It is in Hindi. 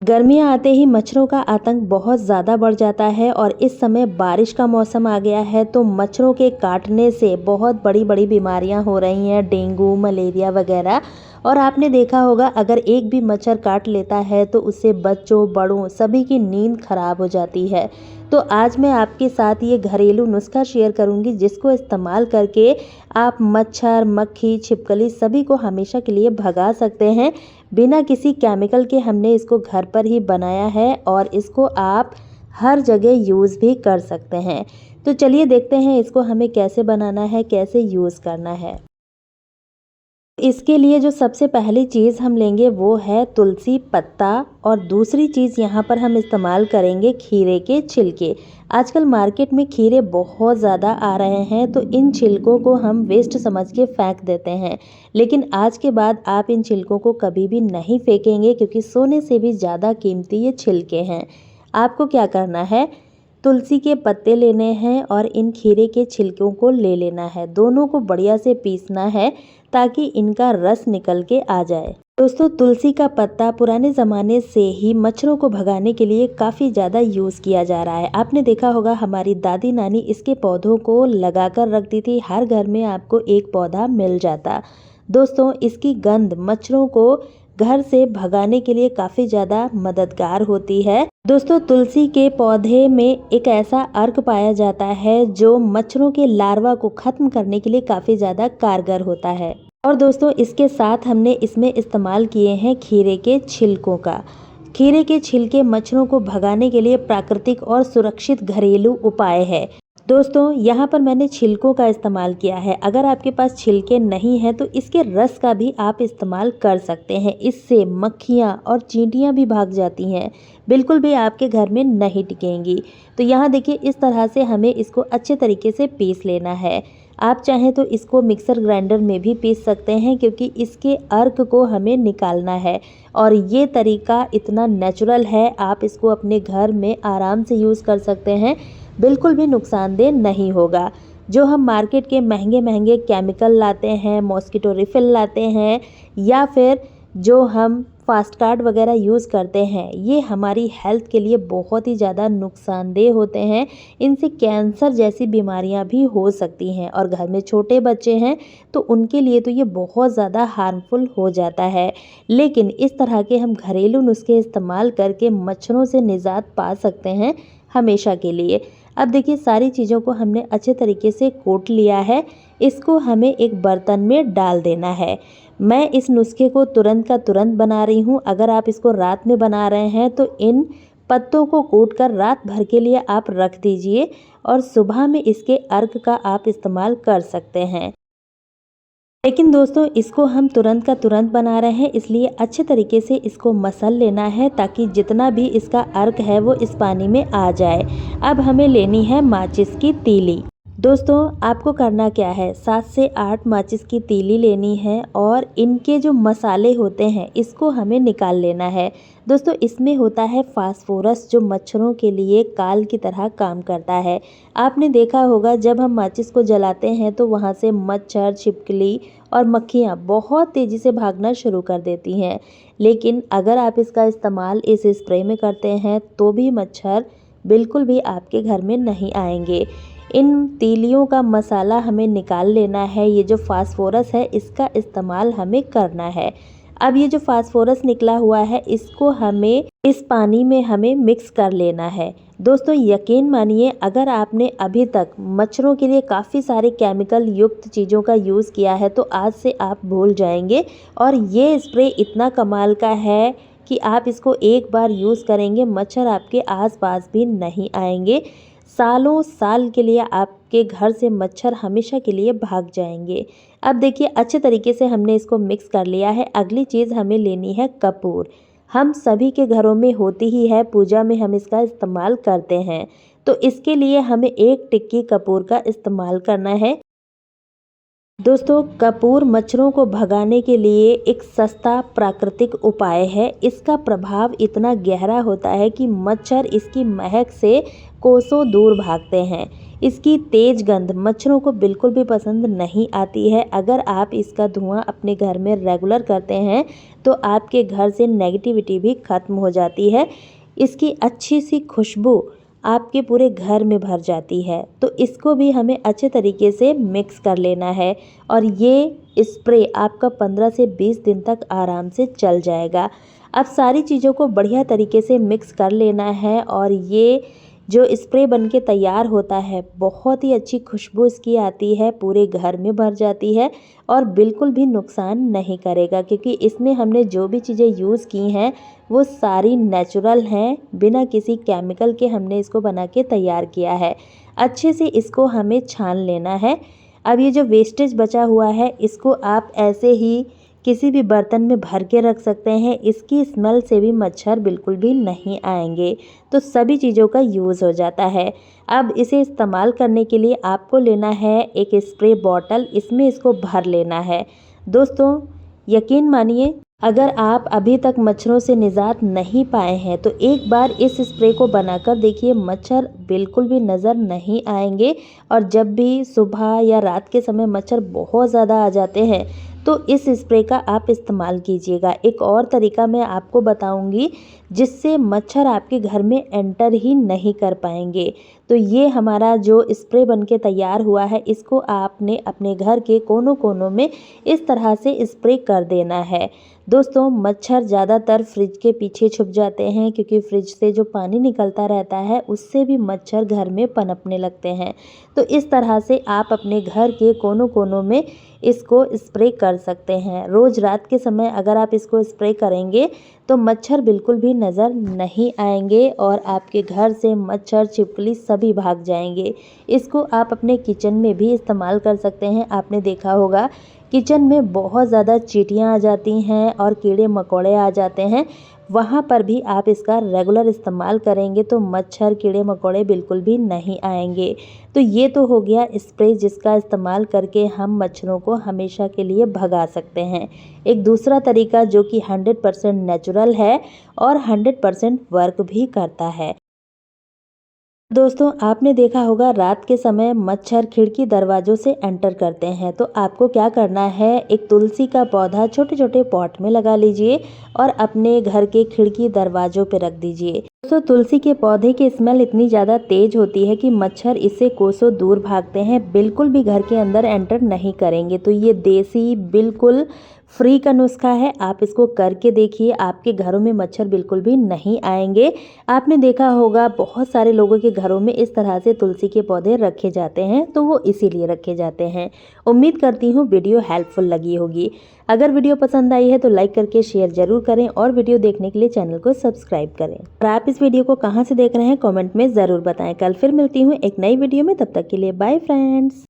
गर्मियाँ आते ही मच्छरों का आतंक बहुत ज़्यादा बढ़ जाता है और इस समय बारिश का मौसम आ गया है तो मच्छरों के काटने से बहुत बड़ी बड़ी बीमारियां हो रही हैं, डेंगू, मलेरिया वगैरह। और आपने देखा होगा अगर एक भी मच्छर काट लेता है तो उससे बच्चों बड़ों सभी की नींद खराब हो जाती है। तो आज मैं आपके साथ ये घरेलू नुस्खा शेयर करूंगी जिसको इस्तेमाल करके आप मच्छर, मक्खी, छिपकली सभी को हमेशा के लिए भगा सकते हैं। बिना किसी केमिकल के हमने इसको घर पर ही बनाया है और इसको आप हर जगह यूज़ भी कर सकते हैं। तो चलिए देखते हैं इसको हमें कैसे बनाना है, कैसे यूज़ करना है। इसके लिए जो सबसे पहली चीज़ हम लेंगे वो है तुलसी पत्ता और दूसरी चीज़ यहाँ पर हम इस्तेमाल करेंगे खीरे के छिलके। आजकल मार्केट में खीरे बहुत ज़्यादा आ रहे हैं तो इन छिलकों को हम वेस्ट समझ के फेंक देते हैं, लेकिन आज के बाद आप इन छिलकों को कभी भी नहीं फेंकेंगे क्योंकि सोने से भी ज़्यादा कीमती ये छिलके हैं। आपको क्या करना है, तुलसी के पत्ते लेने हैं और इन खीरे के छिलकों को ले लेना है। दोनों को बढ़िया से पीसना है ताकि इनका रस निकल के आ जाए। दोस्तों, तुलसी का पत्ता पुराने ज़माने से ही मच्छरों को भगाने के लिए काफ़ी ज़्यादा यूज़ किया जा रहा है। आपने देखा होगा हमारी दादी नानी इसके पौधों को लगाकर रखती थी, हर घर में आपको एक पौधा मिल जाता। दोस्तों, इसकी गंध मच्छरों को घर से भगाने के लिए काफ़ी ज़्यादा मददगार होती है। दोस्तों, तुलसी के पौधे में एक ऐसा अर्क पाया जाता है जो मच्छरों के लार्वा को ख़त्म करने के लिए काफ़ी ज़्यादा कारगर होता है। और दोस्तों, इसके साथ हमने इसमें इस्तेमाल किए हैं खीरे के छिलकों का। खीरे के छिलके मच्छरों को भगाने के लिए प्राकृतिक और सुरक्षित घरेलू उपाय है। दोस्तों, यहाँ पर मैंने छिलकों का इस्तेमाल किया है। अगर आपके पास छिलके नहीं हैं तो इसके रस का भी आप इस्तेमाल कर सकते हैं। इससे मक्खियाँ और चींटियाँ भी भाग जाती हैं, बिल्कुल भी आपके घर में नहीं टिकेंगी। तो यहाँ देखिए इस तरह से हमें इसको अच्छे तरीके से पीस लेना है। आप चाहें तो इसको मिक्सर ग्राइंडर में भी पीस सकते हैं क्योंकि इसके अर्क को हमें निकालना है और ये तरीका इतना नेचुरल है, आप इसको अपने घर में आराम से यूज़ कर सकते हैं, बिल्कुल भी नुकसानदेह नहीं होगा। जो हम मार्केट के महंगे महंगे केमिकल लाते हैं, मॉस्किटो रिफिल लाते हैं या फिर जो हम फास्ट कार्ड वगैरह यूज़ करते हैं, ये हमारी हेल्थ के लिए बहुत ही ज़्यादा नुकसानदेह होते हैं। इनसे कैंसर जैसी बीमारियां भी हो सकती हैं और घर में छोटे बच्चे हैं तो उनके लिए तो ये बहुत ज़्यादा हार्मफुल हो जाता है। लेकिन इस तरह के हम घरेलू नुस्खे इस्तेमाल करके मच्छरों से निजात पा सकते हैं हमेशा के लिए। अब देखिए सारी चीज़ों को हमने अच्छे तरीके से कोट लिया है। इसको हमें एक बर्तन में डाल देना है। मैं इस नुस्खे को तुरंत का तुरंत बना रही हूँ। अगर आप इसको रात में बना रहे हैं तो इन पत्तों को कूट कर रात भर के लिए आप रख दीजिए और सुबह में इसके अर्क का आप इस्तेमाल कर सकते हैं। लेकिन दोस्तों, इसको हम तुरंत का तुरंत बना रहे हैं इसलिए अच्छे तरीके से इसको मसल लेना है ताकि जितना भी इसका अर्क है वो इस पानी में आ जाए। अब हमें लेनी है माचिस की तीली। दोस्तों, आपको करना क्या है, 7 से 8 माचिस की तीली लेनी है और इनके जो मसाले होते हैं इसको हमें निकाल लेना है। दोस्तों, इसमें होता है फास्फोरस जो मच्छरों के लिए काल की तरह काम करता है। आपने देखा होगा जब हम माचिस को जलाते हैं तो वहाँ से मच्छर, छिपकली और मक्खियाँ बहुत तेज़ी से भागना शुरू कर देती हैं। लेकिन अगर आप इसका इस्तेमाल इस स्प्रे में करते हैं तो भी मच्छर बिल्कुल भी आपके घर में नहीं आएंगे। इन तीलियों का मसाला हमें निकाल लेना है। ये जो फास्फोरस है इसका इस्तेमाल हमें करना है। अब ये जो फास्फोरस निकला हुआ है इसको हमें इस पानी में हमें मिक्स कर लेना है। दोस्तों, यकीन मानिए अगर आपने अभी तक मच्छरों के लिए काफ़ी सारे केमिकल युक्त चीज़ों का यूज़ किया है तो आज से आप भूल जाएंगे। और ये स्प्रे इतना कमाल का है कि आप इसको एक बार यूज़ करेंगे मच्छर आपके आसपास भी नहीं आएंगे। सालों साल के लिए आपके घर से मच्छर हमेशा के लिए भाग जाएंगे। अब देखिए अच्छे तरीके से हमने इसको मिक्स कर लिया है। अगली चीज़ हमें लेनी है कपूर। हम सभी के घरों में होती ही है, पूजा में हम इसका इस्तेमाल करते हैं। तो इसके लिए हमें 1 टिक्की कपूर का इस्तेमाल करना है। दोस्तों, कपूर मच्छरों को भगाने के लिए एक सस्ता प्राकृतिक उपाय है। इसका प्रभाव इतना गहरा होता है कि मच्छर इसकी महक से कोसों दूर भागते हैं। इसकी तेज गंध मच्छरों को बिल्कुल भी पसंद नहीं आती है। अगर आप इसका धुआं अपने घर में रेगुलर करते हैं तो आपके घर से नेगेटिविटी भी खत्म हो जाती है। इसकी अच्छी सी खुशबू आपके पूरे घर में भर जाती है। तो इसको भी हमें अच्छे तरीके से मिक्स कर लेना है और ये स्प्रे आपका 15 से 20 दिन तक आराम से चल जाएगा। अब सारी चीज़ों को बढ़िया तरीके से मिक्स कर लेना है और ये जो स्प्रे बनके तैयार होता है बहुत ही अच्छी खुशबू इसकी आती है, पूरे घर में भर जाती है और बिल्कुल भी नुकसान नहीं करेगा, क्योंकि इसमें हमने जो भी चीज़ें यूज़ की हैं वो सारी नेचुरल हैं, बिना किसी केमिकल के हमने इसको बना के तैयार किया है। अच्छे से इसको हमें छान लेना है। अब ये जो वेस्टेज बचा हुआ है इसको आप ऐसे ही किसी भी बर्तन में भर के रख सकते हैं। इसकी स्मेल से भी मच्छर बिल्कुल भी नहीं आएंगे। तो सभी चीज़ों का यूज़ हो जाता है। अब इसे इस्तेमाल करने के लिए आपको लेना है एक स्प्रे बॉटल, इसमें इसको भर लेना है। दोस्तों यकीन मानिए, अगर आप अभी तक मच्छरों से निजात नहीं पाए हैं तो एक बार इस स्प्रे को बनाकर देखिए, मच्छर बिल्कुल भी नज़र नहीं आएंगे। और जब भी सुबह या रात के समय मच्छर बहुत ज़्यादा आ जाते हैं तो इस स्प्रे का आप इस्तेमाल कीजिएगा। एक और तरीका मैं आपको बताऊंगी जिससे मच्छर आपके घर में एंटर ही नहीं कर पाएंगे। तो ये हमारा जो स्प्रे बनके तैयार हुआ है इसको आपने अपने घर के कोनों कोनों में इस तरह से स्प्रे कर देना है। दोस्तों मच्छर ज़्यादातर फ्रिज के पीछे छुप जाते हैं, क्योंकि फ्रिज से जो पानी निकलता रहता है उससे भी मच्छर घर में पनपने लगते हैं। तो इस तरह से आप अपने घर के कोनों कोनों में इसको स्प्रे कर सकते हैं। रोज़ रात के समय अगर आप इसको स्प्रे करेंगे तो मच्छर बिल्कुल भी नज़र नहीं आएंगे और आपके घर से मच्छर छिपकली सभी भाग जाएंगे। इसको आप अपने किचन में भी इस्तेमाल कर सकते हैं। आपने देखा होगा किचन में बहुत ज़्यादा चींटियाँ आ जाती हैं और कीड़े मकोड़े आ जाते हैं, वहाँ पर भी आप इसका रेगुलर इस्तेमाल करेंगे तो मच्छर कीड़े मकोड़े बिल्कुल भी नहीं आएंगे। तो ये तो हो गया स्प्रे जिसका इस्तेमाल करके हम मच्छरों को हमेशा के लिए भगा सकते हैं। एक दूसरा तरीका जो कि 100% नेचुरल है और 100% वर्क भी करता है। दोस्तों आपने देखा होगा रात के समय मच्छर खिड़की दरवाज़ों से एंटर करते हैं, तो आपको क्या करना है, एक तुलसी का पौधा छोटे छोटे पॉट में लगा लीजिए और अपने घर के खिड़की दरवाज़ों पे रख दीजिए। दोस्तों तुलसी के पौधे की स्मेल इतनी ज़्यादा तेज होती है कि मच्छर इससे कोसों दूर भागते हैं, बिल्कुल भी घर के अंदर एंटर नहीं करेंगे। तो ये देसी बिल्कुल फ्री का नुस्खा है, आप इसको करके देखिए, आपके घरों में मच्छर बिल्कुल भी नहीं आएंगे। आपने देखा होगा बहुत सारे लोगों के घरों में इस तरह से तुलसी के पौधे रखे जाते हैं, तो वो इसीलिए रखे जाते हैं। उम्मीद करती हूँ वीडियो हेल्पफुल लगी होगी। अगर वीडियो पसंद आई है तो लाइक करके शेयर जरूर करें और वीडियो देखने के लिए चैनल को सब्सक्राइब करें। और आप इस वीडियो को कहाँ से देख रहे हैं कमेंट में ज़रूर बताएं। कल फिर मिलती हूँ एक नई वीडियो में, तब तक के लिए बाय फ्रेंड्स।